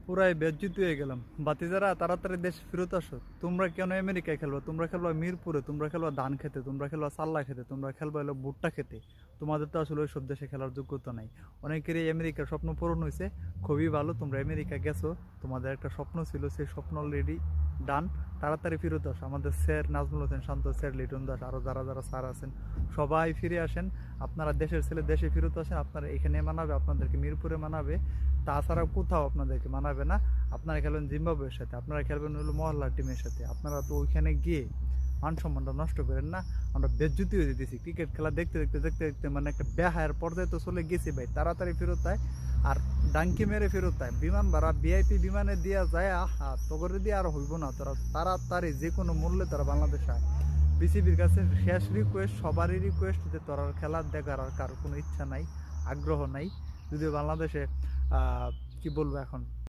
পুরাই বেজ্জিত হয়ে গেলাম। বাতিজারা তাড়াতাড়ি দেশে ফেরত আসো। তোমরা কেন আমেরিকায় খেলবা? তোমরা খেলবা মিরপুরে, তোমরা খেলবা ধান খেতে, তোমরা খেলবা সাল্লা খেতে, তোমরা খেলবা হলো ভুট্টা খেতে। তোমাদের তো আসলে ওই সব দেশে খেলার যোগ্যতা নাই। অনেকেরই আমেরিকার স্বপ্ন পূরণ হয়েছে, খুবই ভালো। তোমরা আমেরিকা গেছো, তোমাদের একটা স্বপ্ন ছিল, সেই স্বপ্ন অলরেডি ডান। তাড়াতাড়ি ফেরত আসো। আমাদের স্যার নাজমুল হোসেন শান্ত, স্যার লিটন দাস, আরও যারা যারা স্যার আছেন সবাই ফিরে আসেন। আপনারা দেশের ছেলে, দেশে ফেরত আসেন। আপনারা এখানে মানাবে, আপনাদেরকে মিরপুরে মানাবে, তাছাড়া কোথাও আপনাদেরকে মানাবে না। আপনারা খেলবেন জিম্বাবুয়ের সাথে, আপনারা খেলবেন হলো মহল্লার টিমের সাথে। আপনারা তো ওইখানে গিয়ে মান সম্মানটা নষ্ট করেন না। আমরা বেজ্জুতি হয়ে দিতেছি ক্রিকেট খেলা দেখতে দেখতে দেখতে দেখতে, মানে একটা বেহায়ের পর্যায়ে তো চলে গেছি ভাই। তাড়াতাড়ি ফেরত আয়, আর ডাঙ্কি মেরে ফেরত আয়। বিমান ভাড়া ভিআইপি বিমানে দিয়া যায়, আহা তগরে দিয়ে আর হইব না। তোরা তাড়াতাড়ি যে কোনো মূল্যে তোরা বাংলাদেশে আয়। বিসিবির কাছে শেষ রিকোয়েস্ট, সবারই রিকোয়েস্ট, যে তোরা খেলা দেখার আর কারো কোনো ইচ্ছা নাই, আগ্রহ নাই। যদিও বাংলাদেশে কি বলবো এখন,